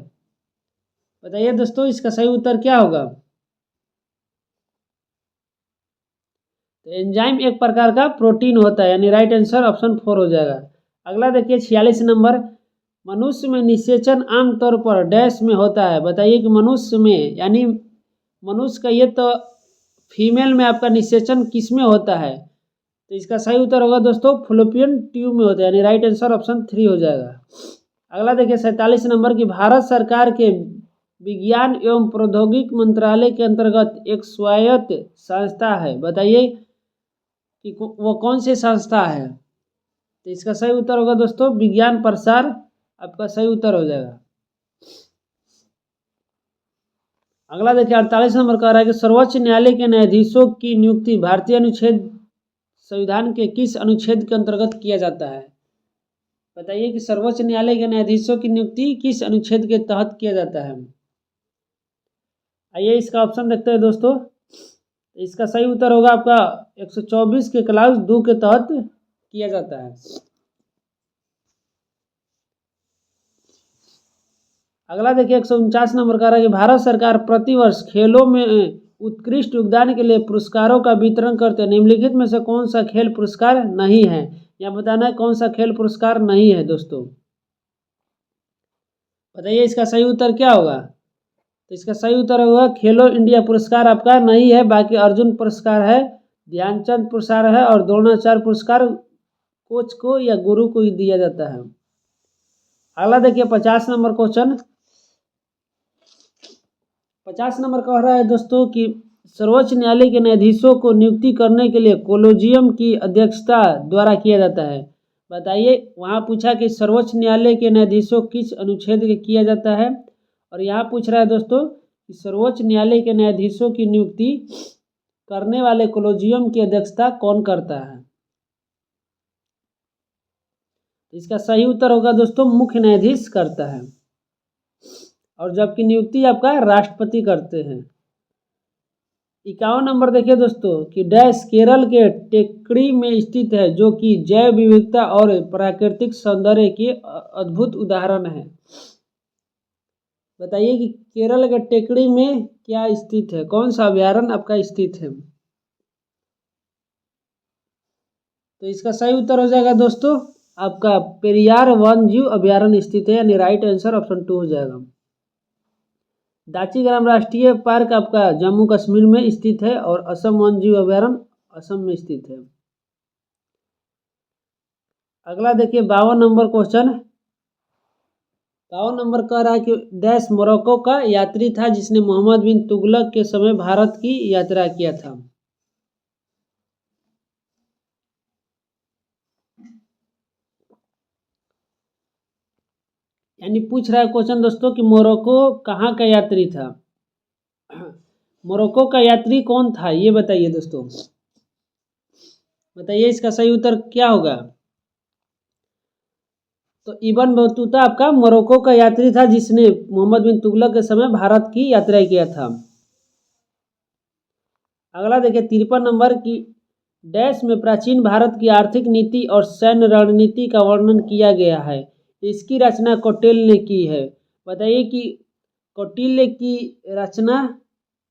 बताइए दोस्तों, इसका सही उत्तर क्या होगा। तो एंजाइम एक प्रकार का प्रोटीन होता है, यानी राइट आंसर ऑप्शन 4 हो जाएगा। अगला देखिए 46 नंबर, मनुष्य में निषेचन आमतौर पर डैश में होता है। बताइए कि मनुष्य में, यानी मनुष्य का ये तो फीमेल में आपका निषेचन किस में होता है। तो इसका सही उत्तर होगा दोस्तों फ्लोपियन ट्यूब में होता है, यानी राइट आंसर ऑप्शन 3 हो जाएगा। अगला देखिए 47 नंबर की भारत सरकार के विज्ञान एवं प्रौद्योगिकी मंत्रालय के अंतर्गत एक स्वायत्त संस्था है। बताइए कि वो कौन सी संस्था है। तो इसका सही उत्तर होगा दोस्तों विज्ञान प्रसार, आपका सही उत्तर हो जाएगा। अगला देखिए 48 नंबर कह रहा है कि सर्वोच्च न्यायालय के न्यायाधीशों की नियुक्ति भारतीय अनुच्छेद संविधान के किस अनुच्छेद के अंतर्गत किया जाता है। बताइए कि सर्वोच्च न्यायालय के न्यायाधीशों की नियुक्ति किस अनुच्छेद के तहत किया जाता है। आइए इसका ऑप्शन देखते हैं दोस्तों। इसका सही उत्तर होगा आपका 124 के क्लास 2 के तहत किया जाता है। अगला देखिए 149 नंबर का रहा है कि भारत सरकार प्रतिवर्ष खेलों में उत्कृष्ट योगदान के लिए पुरस्कारों का वितरण करते हैं। निम्नलिखित में से कौन सा खेल पुरस्कार नहीं है। यहाँ बताना है कौन सा खेल पुरस्कार नहीं है दोस्तों। बताइए इसका सही उत्तर क्या होगा। तो इसका सही उत्तर होगा खेलो इंडिया पुरस्कार आपका नहीं है। बाकी अर्जुन पुरस्कार है, ध्यानचंद पुरस्कार है और द्रोणाचार्य पुरस्कार कोच को या गुरु को ही दिया जाता है। अगला देखिए 50 नंबर क्वेश्चन। 50 नंबर कह रहा है दोस्तों कि सर्वोच्च न्यायालय के न्यायाधीशों को नियुक्ति करने के लिए कोलोजियम की अध्यक्षता द्वारा किया जाता है। बताइए, वहाँ पूछा कि सर्वोच्च न्यायालय के न्यायाधीशों किस अनुच्छेद के किया जाता है। और यहाँ पूछ रहा है दोस्तों कि सर्वोच्च न्यायालय के न्यायाधीशों की नियुक्ति करने वाले कोलोजियम की अध्यक्षता कौन करता है। इसका सही उत्तर होगा दोस्तों मुख्य न्यायाधीश करता है। और जबकि नियुक्ति आपका राष्ट्रपति करते हैं। 51 नंबर देखिए दोस्तों कि डैश केरल के टेकड़ी में स्थित है जो कि जैव विविधता और प्राकृतिक सौंदर्य के अद्भुत उदाहरण है। बताइए कि केरल के टेकड़ी में क्या स्थित है, कौन सा अभ्यारण्य आपका स्थित है। तो इसका सही उत्तर हो जाएगा दोस्तों आपका पेरियार वन्यजीव अभ्यारण्य स्थित है, यानी राइट आंसर ऑप्शन 2 हो जाएगा। दाची ग्राम राष्ट्रीय पार्क आपका जम्मू कश्मीर में स्थित है और असम वन्यजीव अभ्यारण्य असम में स्थित है। अगला देखिए 52 नंबर क्वेश्चन। 52 नंबर कह रहा है कि डैश मोरक्को का यात्री था जिसने मोहम्मद बिन तुगलक के समय भारत की यात्रा किया था। यानी पूछ रहा है क्वेश्चन दोस्तों कि मोरक्को कहाँ का यात्री था। मोरक्को का यात्री कौन था ये बताइए दोस्तों, बताइए इसका सही उत्तर क्या होगा। तो इब्न बतूता आपका मोरक्को का यात्री था जिसने मोहम्मद बिन तुगलक के समय भारत की यात्रा किया था। अगला देखिए 53 नंबर की डैश में प्राचीन भारत की आर्थिक नीति और सैन्य रणनीति का वर्णन किया गया है। इसकी रचना कौटिल्य ने की है। बताइए कि कौटिल्य की रचना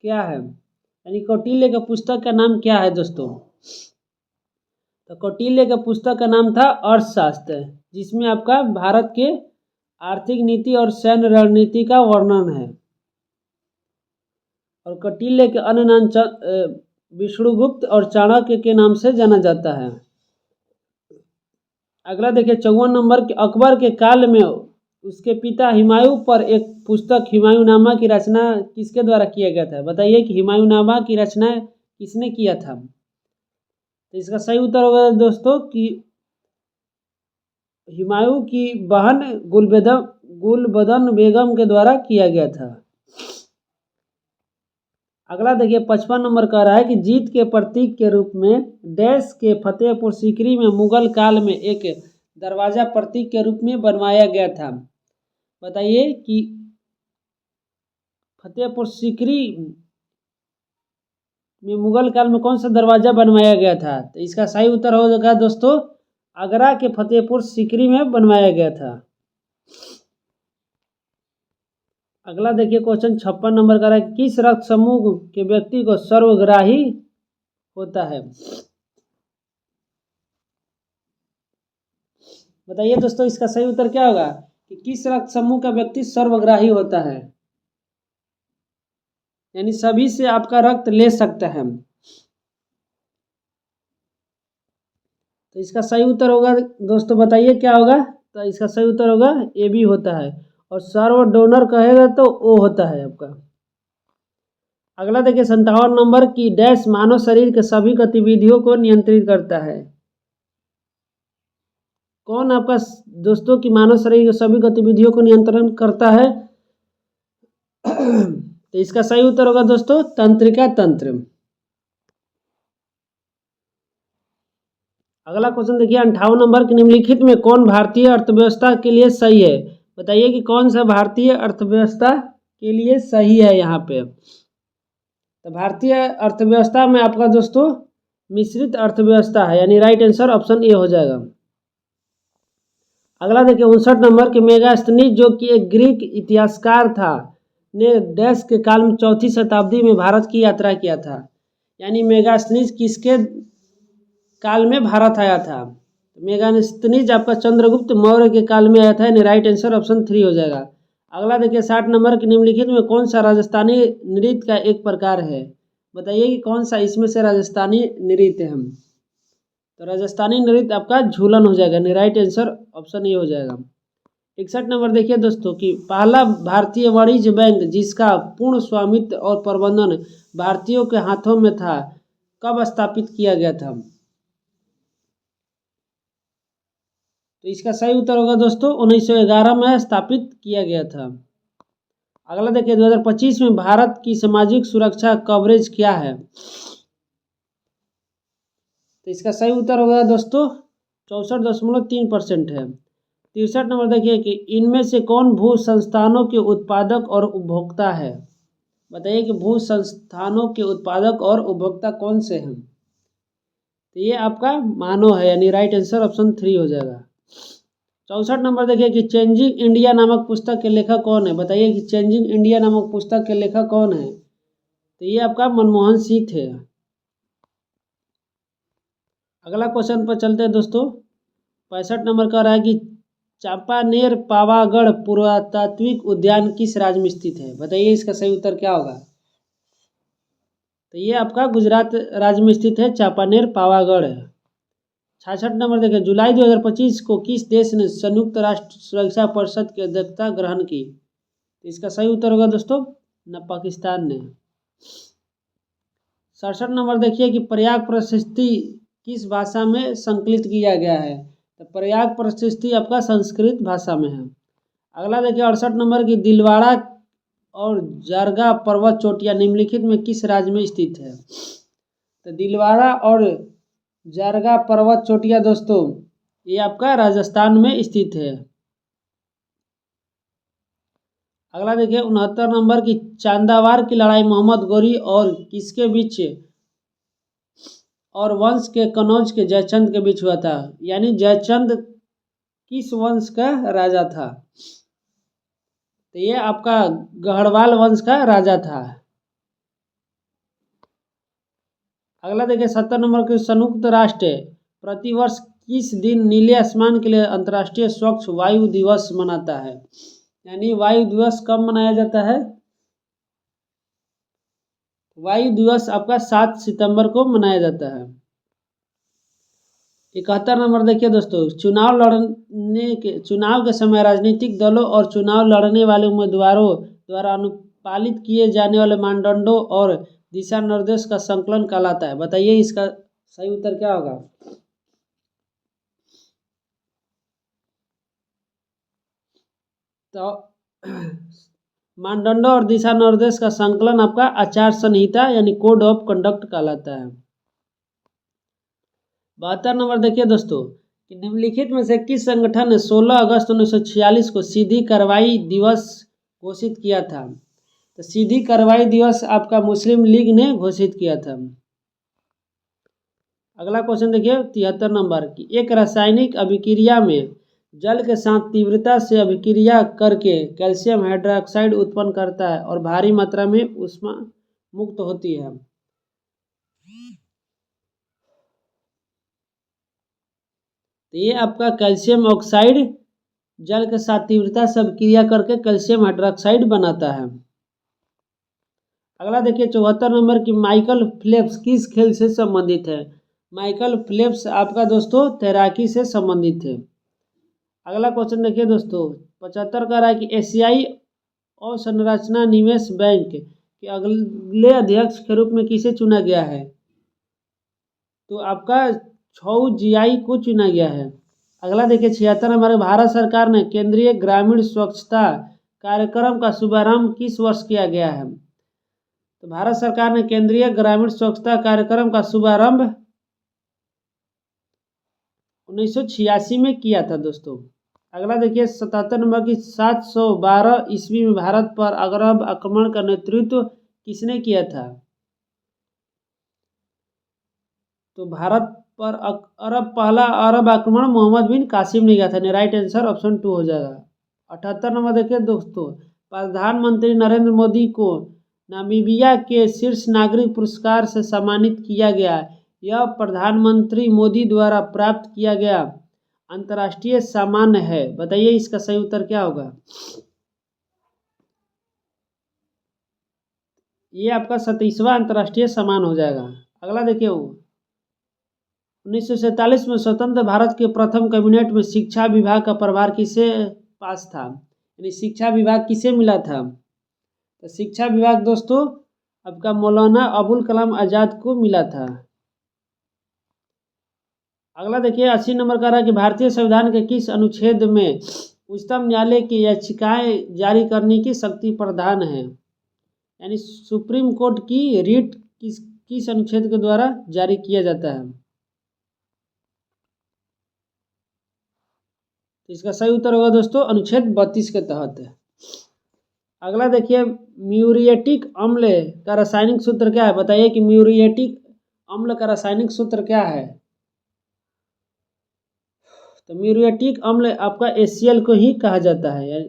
क्या है, यानी कौटिल्य का पुस्तक का नाम क्या है दोस्तों। तो कौटिल्य का पुस्तक का नाम था अर्थशास्त्र, जिसमें आपका भारत के आर्थिक नीति और सैन्य रणनीति का वर्णन है। और कौटिल्य के अन्य नाम विष्णुगुप्त और चाणक्य के नाम से जाना जाता है। अगला देखिए 54 नंबर के अकबर के काल में उसके पिता हुमायूं पर एक पुस्तक हुमायूंनामा की रचना किसके द्वारा किया गया था। बताइए कि हुमायूंनामा की रचना किसने किया था। तो इसका सही उत्तर होगा दोस्तों कि हुमायूं की बहन गुलबदन बेगम के द्वारा किया गया था। अगला देखिए 55 नंबर कह रहा है कि जीत के प्रतीक के रूप में डैश के फतेहपुर सीकरी में मुगल काल में एक दरवाजा प्रतीक के रूप में बनवाया गया था। बताइए कि फतेहपुर सीकरी में मुगल काल में कौन सा दरवाजा बनवाया गया था। तो इसका सही उत्तर होगा दोस्तों आगरा के फतेहपुर सीकरी में बनवाया गया था। अगला देखिए क्वेश्चन 56 नंबर का है किस रक्त समूह के व्यक्ति को सर्वग्राही होता है। बताइए दोस्तों इसका सही उत्तर क्या होगा कि किस रक्त समूह का व्यक्ति सर्वग्राही होता है, यानी सभी से आपका रक्त ले सकता है। तो इसका सही उत्तर होगा दोस्तों, बताइए क्या होगा। तो इसका सही उत्तर होगा ए बी होता है, और सर्व डोनर कहेगा तो ओ होता है आपका। अगला देखिए 57 नंबर की डैश मानव शरीर के सभी गतिविधियों को नियंत्रित करता है। कौन आपका दोस्तों की मानव शरीर के सभी गतिविधियों को नियंत्रण करता है। तो इसका सही उत्तर होगा दोस्तों तंत्रिका तंत्र। अगला क्वेश्चन देखिए 58 नंबर के निम्नलिखित में कौन भारतीय अर्थव्यवस्था के लिए सही है। बताइए कि कौन सा भारतीय अर्थव्यवस्था के लिए सही है यहाँ पे। तो भारतीय अर्थव्यवस्था में आपका दोस्तों मिश्रित अर्थव्यवस्था है, यानी राइट आंसर ऑप्शन ए हो जाएगा। अगला देखिए 59 नंबर के मेगास्थनीज जो कि एक ग्रीक इतिहासकार था ने डैश के काल में 4वीं शताब्दी में भारत की यात्रा किया था। यानी मेगास्थनीज किसके काल में भारत आया था। मेगास्थनीज आपका चंद्रगुप्त मौर्य के काल में आया था, यानी राइट आंसर ऑप्शन 3 हो जाएगा। अगला देखिए 60 नंबर के निम्नलिखित में कौन सा राजस्थानी नृत्य का एक प्रकार है। बताइए कि कौन सा इसमें से राजस्थानी नृत्य है। तो राजस्थानी नृत्य आपका झूलन हो जाएगा, यानी राइट आंसर ऑप्शन ए हो जाएगा। 61 नंबर देखिए दोस्तों कि पहला भारतीय वाणिज्य बैंक जिसका पूर्ण स्वामित्व और प्रबंधन भारतीयों के हाथों में था कब स्थापित किया गया था। तो इसका सही उत्तर होगा दोस्तों 1911 में स्थापित किया गया था। अगला देखिए 2025 में भारत की सामाजिक सुरक्षा कवरेज क्या है। तो इसका सही उत्तर होगा दोस्तों 64.3% है। 63 नंबर देखिए कि इनमें से कौन भू संस्थानों के उत्पादक और उपभोक्ता है। बताइए कि भू संस्थानों के उत्पादक और उपभोक्ता कौन से हैं। तो ये आपका मानव है, यानी राइट आंसर ऑप्शन 3 हो जाएगा। 64 नंबर देखिए कि चेंजिंग इंडिया नामक पुस्तक के लेखक कौन है। बताइए कि चेंजिंग इंडिया नामक पुस्तक के लेखक कौन है। तो ये आपका मनमोहन सिंह थे। अगला क्वेश्चन पर चलते हैं दोस्तों। 65 नंबर कह रहा है कि चांपानेर पावागढ़ पुरातात्विक उद्यान किस राज्य में स्थित है। बताइए इसका सही उत्तर क्या होगा। तो ये आपका गुजरात राज्य में स्थित है, चांपानेर पावागढ़ है। 66 नंबर देखें, जुलाई 2025 को किस देश ने संयुक्त राष्ट्र सुरक्षा परिषद की अध्यक्षता ग्रहण की? तो इसका सही उत्तर होगा दोस्तों पाकिस्तान ने। 67 नंबर देखिए कि प्रयाग प्रशस्ति किस भाषा में संकलित किया गया है? तो प्रयाग प्रशस्ति आपका संस्कृत भाषा में है। अगला देखिए 68 नंबर की दिलवाड़ा और जारगा पर्वत चोटियाँ निम्नलिखित में किस राज्य में स्थित है? तो दिलवाड़ा और जारगा पर्वत चोटियाँ दोस्तों ये आपका राजस्थान में स्थित है। अगला देखिए 69 नंबर की चांदावार की लड़ाई मोहम्मद गौरी और किसके बीच और वंश के कनौज के जयचंद के बीच हुआ था? यानी जयचंद किस वंश का राजा था? तो ये आपका गढ़वाल वंश का राजा था। अगला देखिए 70 नंबर के संयुक्त राष्ट्र प्रतिवर्ष किस दिन नीले आसमान के लिए अंतर्राष्ट्रीय स्वच्छ वायु दिवस मनाता है? यानी वायु दिवस कब मनाया जाता है? वायु दिवस आपका 7 सितंबर को मनाया जाता है। 71 नंबर देखिए दोस्तों, चुनाव के समय राजनीतिक दलों और चुनाव लड़ने वाले उम्मीदवारों द्वारा अनुपालित किए जाने वाले मानदंडों और दिशा निर्देश का संकलन कहलाता है। बताइए इसका सही उत्तर क्या होगा? तो मानदंडों और दिशा निर्देश का संकलन आपका आचार संहिता यानी कोड ऑफ कंडक्ट कहलाता है। 72 नंबर देखिए दोस्तों कि निम्नलिखित में से किस संगठन ने 16 अगस्त 1946 को सीधी कार्रवाई दिवस घोषित किया था? तो सीधी कार्रवाई दिवस आपका मुस्लिम लीग ने घोषित किया था। अगला क्वेश्चन देखिए 73 नंबर की एक रासायनिक अभिक्रिया में जल के साथ तीव्रता से अभिक्रिया करके कैल्शियम हाइड्रोक्साइड उत्पन्न करता है और भारी मात्रा में ऊष्मा मुक्त होती है। तो ये आपका कैल्शियम ऑक्साइड जल के साथ तीव्रता से अभिक्रिया करके कैल्शियम हाइड्रोक्साइड बनाता है। अगला देखिए 74 नंबर की माइकल फेल्प्स किस खेल से संबंधित है? माइकल फेल्प्स आपका दोस्तों तैराकी से संबंधित है। अगला क्वेश्चन देखिए दोस्तों 75 का रहा है कि एशियाई अवसंरचना निवेश बैंक के अगले अध्यक्ष के रूप में किसे चुना गया है? तो आपका छऊ जियाई को चुना गया है। अगला देखिए 76 नंबर, भारत सरकार ने केंद्रीय ग्रामीण स्वच्छता कार्यक्रम का शुभारंभ किस वर्ष किया गया है? तो भारत सरकार ने केंद्रीय ग्रामीण स्वच्छता कार्यक्रम का शुभारंभ 1986 में किया था दोस्तों। अगला देखिए 77 नंबर की 712 ईस्वी में भारत पर अरब आक्रमण का नेतृत्व किसने किया था? तो भारत पर पहला अरब आक्रमण मोहम्मद बिन कासिम ने किया था। राइट आंसर ऑप्शन 2 हो जाएगा। 78 नंबर देखिए दोस्तों, प्रधानमंत्री नरेंद्र मोदी को नामीबिया के शीर्ष नागरिक पुरस्कार से सम्मानित किया गया। यह प्रधानमंत्री मोदी द्वारा प्राप्त किया गया अंतर्राष्ट्रीय सम्मान है। बताइए इसका सही उत्तर क्या होगा? ये आपका 27वां अंतर्राष्ट्रीय सम्मान हो जाएगा। अगला देखिए 1947 में स्वतंत्र भारत के प्रथम कैबिनेट में शिक्षा विभाग का प्रभार किसे पास था? यानी शिक्षा विभाग किसे मिला था? तो शिक्षा विभाग दोस्तों आपका मौलाना अबुल कलाम आज़ाद को मिला था। अगला देखिए 80 नंबर का रहा कि भारतीय संविधान के किस अनुच्छेद में उच्चतम न्यायालय की याचिकाएं जारी करने की शक्ति प्रदान है? यानी सुप्रीम कोर्ट की रिट किस अनुच्छेद के द्वारा जारी किया जाता है? तो इसका सही उत्तर होगा दोस्तों अनुच्छेद 32 के तहत है। अगला देखिए म्यूरिएटिक अम्ल का रासायनिक सूत्र क्या है? बताइए कि म्यूरिएटिक अम्ल का रासायनिक सूत्र क्या है? तो म्यूरिएटिक अम्ल आपका HCl को ही कहा जाता है।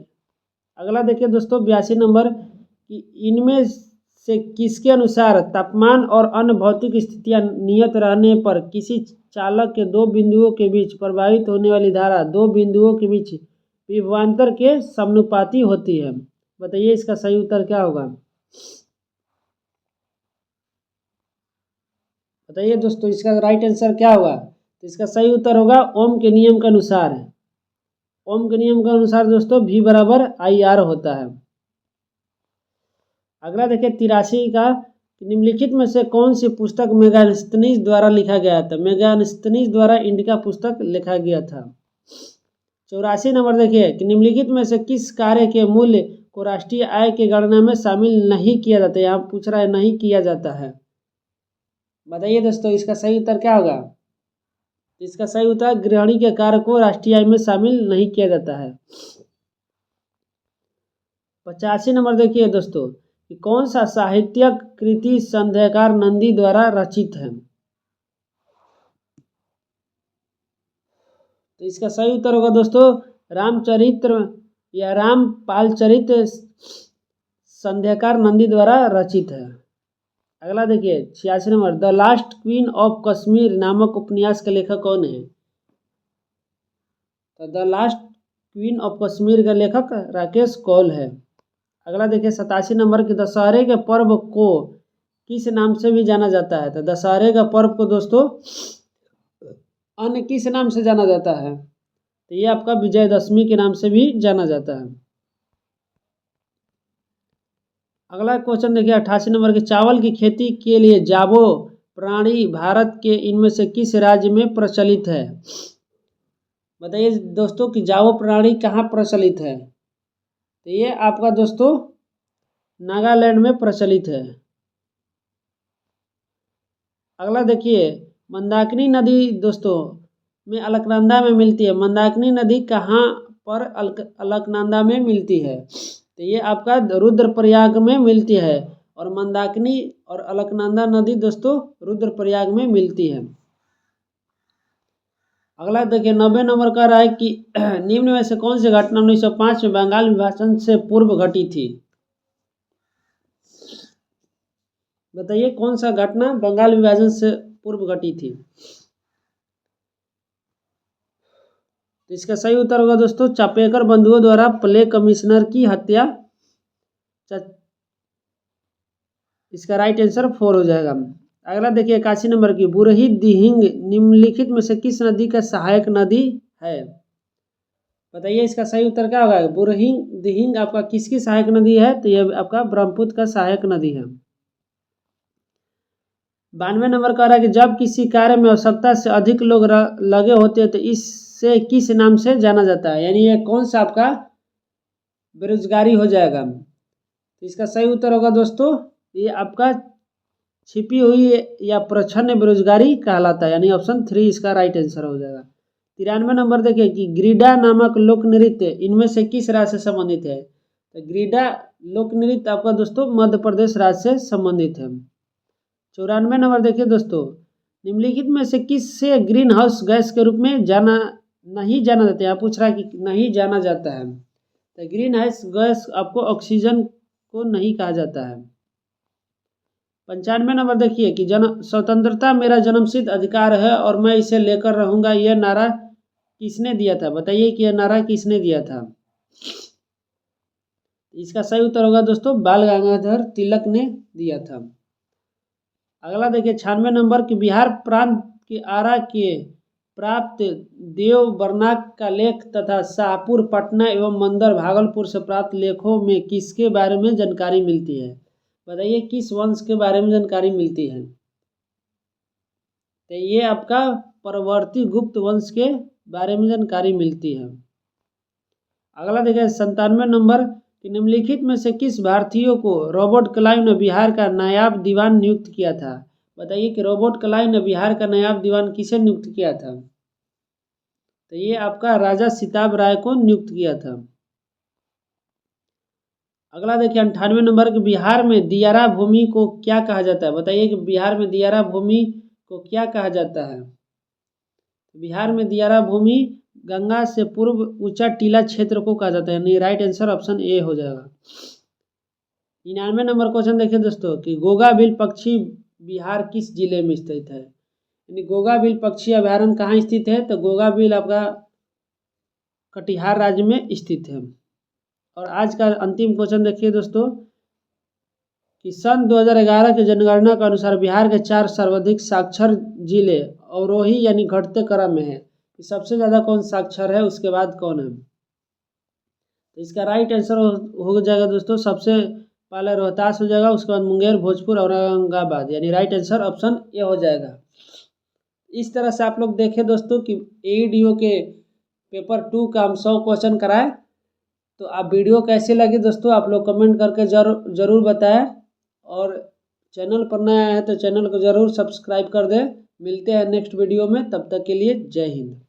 अगला देखिए दोस्तों 82 नंबर कि इनमें से किसके अनुसार तापमान और अन्य भौतिक स्थितियां नियत रहने पर किसी चालक के दो बिंदुओं के बीच प्रवाहित होने वाली धारा दो बिंदुओं के बीच विभवांतर के समानुपाती होती है? बताइए इसका सही उत्तर क्या होगा? बताइए दोस्तों इसका राइट आंसर क्या होगा? तो इसका सही उत्तर होगा ओम के नियम के अनुसार। ओम के नियम के अनुसार दोस्तों V बराबर IR होता है। अगला देखिए 83 का, निम्नलिखित में से कौन सी पुस्तक मेगास्थनीज द्वारा लिखा गया था? मेगास्थनीज द्वारा इंडिका पुस्तक लिखा गया था। 84 नंबर देखिए कि निम्नलिखित में से किस कार्य के मूल्य को राष्ट्रीय आय की गणना में शामिल नहीं किया जाता? यहाँ पूछ रहा है नहीं किया जाता है। बताइए दोस्तों इसका सही उत्तर क्या होगा? इसका सही उत्तर गृहिणी के कार्य को राष्ट्रीय आय में शामिल नहीं किया जाता है। 85 नंबर देखिए दोस्तों कि कौन सा साहित्यिक कृति संध्याकार नंदी द्वारा रचित है? तो इसका सही उत्तर होगा दोस्तों रामचरित्र या रामपालचरित्र संध्याकार नंदी द्वारा रचित है। अगला देखिए 86 number, the last queen of Kashmir नामक उपन्यास के लेखक कौन है? तो the last queen of Kashmir का लेखक राकेश कौल है। अगला देखिए 87 नंबर की दशहरे के पर्व को किस नाम से भी जाना जाता है? तो दशहरे का पर्व को दोस्तों अन्य किस नाम से जाना जाता है? तो ये आपका विजयदशमी के नाम से भी जाना जाता है। अगला क्वेश्चन देखिए 88 नंबर के, चावल की खेती के लिए जाबो प्रणाली भारत के इनमें से किस राज्य में प्रचलित है? बताइए दोस्तों कि जाबो प्रणाली कहाँ प्रचलित है? तो ये आपका दोस्तों नागालैंड में प्रचलित है। अगला देखिए मंदाकिनी नदी दोस्तों में अलकनंदा में मिलती है। मंदाकिनी नदी कहाँ पर अलकनंदा में मिलती है? तो ये आपका रुद्रप्रयाग में मिलती है। और मंदाकिनी और अलकनंदा नदी दोस्तों रुद्रप्रयाग में मिलती है। अगला देखिए 90 नंबर का रहा है कि निम्न में से कौन सी घटना 1905 में बंगाल विभाजन से पूर्व घटी थी? बताइए कौन सा घटना बंगाल विभाजन से पूर्व घटी थी? तो इसका सही उत्तर होगा दोस्तों चापेकर बंधुओं द्वारा प्ले कमिश्नर की हत्या। इसका राइट आंसर 4 हो जाएगा। अगला देखिए 81 नंबर की, बुरही दिहिंग निम्नलिखित में से किस नदी का सहायक नदी है? बताइए इसका सही उत्तर क्या होगा? बुरही दिहिंग आपका किसकी सहायक नदी है? तो यह आपका ब्रह्मपुत्र का सहायक नदी है। 92 नंबर कह रहा है कि जब किसी कार्य में आवश्यकता से अधिक लोग लगे होते हैं तो इससे किस नाम से जाना जाता है? यानी ये कौन सा आपका बेरोजगारी हो जाएगा? तो इसका सही उत्तर होगा दोस्तों ये आपका छिपी हुई या प्रच्छन्न बेरोजगारी कहलाता है। यानी ऑप्शन 3 इसका राइट आंसर हो जाएगा। 93 नंबर देखिए कि ग्रीडा नामक लोक नृत्य इनमें से किस राज्य से संबंधित है? तो ग्रीडा लोक नृत्य आपका दोस्तों मध्य प्रदेश राज्य से संबंधित है। 94 नंबर देखिए दोस्तों, निम्नलिखित में से किससे ग्रीन हाउस गैस के रूप में नहीं जाना जाता है? यहाँ पूछ रहा है कि नहीं जाना जाता है। तो ग्रीन हाउस गैस आपको ऑक्सीजन को नहीं कहा जाता है। 95 नंबर देखिए कि स्वतंत्रता मेरा जन्मसिद्ध अधिकार है और मैं इसे लेकर रहूंगा, यह नारा किसने दिया था? बताइए कि यह नारा किसने दिया था? इसका सही उत्तर होगा दोस्तों बाल गंगाधर तिलक ने दिया था। अगला देखिए 96 नंबर की, बिहार प्रांत के आरा के प्राप्त देव बर्नाक का लेख तथा शाहपुर पटना एवं मंदर भागलपुर से प्राप्त लेखों में किसके बारे में जानकारी मिलती है? बताइए किस वंश के बारे में जानकारी मिलती है? तो ये आपका परवर्ती गुप्त वंश के बारे में जानकारी मिलती है। अगला देखिए 97 नंबर कि निम्नलिखित में से किस भारतीय को रॉबर्ट क्लाइव ने बिहार का नायाब दीवान नियुक्त किया था? बताइए कि रॉबर्ट क्लाइव ने बिहार का नायाब दीवान किसे नियुक्त किया था? तो ये आपका राजा सिताब राय को नियुक्त किया था। अगला देखिए 98 नंबर के, बिहार में दियारा भूमि को क्या कहा जाता है? बताइए कि बिहार में दियारा भूमि को क्या कहा जाता है? बिहार में दियारा भूमि गंगा से पूर्व ऊंचा टीला क्षेत्र को कहा जाता है। यानी राइट आंसर ऑप्शन ए हो जाएगा। 99 नंबर क्वेश्चन देखिए दोस्तों कि गोगाबिल पक्षी बिहार किस जिले में स्थित है? यानी गोगाबिल पक्षी अभ्यारण्य कहाँ स्थित है? तो गोगाबिल आपका कटिहार राज्य में स्थित है। और आज का अंतिम क्वेश्चन देखिए दोस्तों कि सन 2011 की जनगणना के अनुसार बिहार के 4 सर्वाधिक साक्षर जिले अवरोही यानी घटते क्रम में है। कि सबसे ज़्यादा कौन साक्षर है, उसके बाद कौन है। तो इसका राइट आंसर हो जाएगा दोस्तों, सबसे पहले रोहतास हो जाएगा, उसके बाद मुंगेर, भोजपुर, औरंगाबाद, यानी राइट आंसर ऑप्शन ए हो जाएगा। इस तरह से आप लोग देखें दोस्तों कि AEDO के पेपर 2 का हम 100 क्वेश्चन कराए। तो आप वीडियो कैसी लगी दोस्तों, आप लोग कमेंट करके ज़रूर बताएं, और चैनल पर नया है तो चैनल को ज़रूर सब्सक्राइब कर दें। मिलते हैं नेक्स्ट वीडियो में, तब तक के लिए जय हिंद।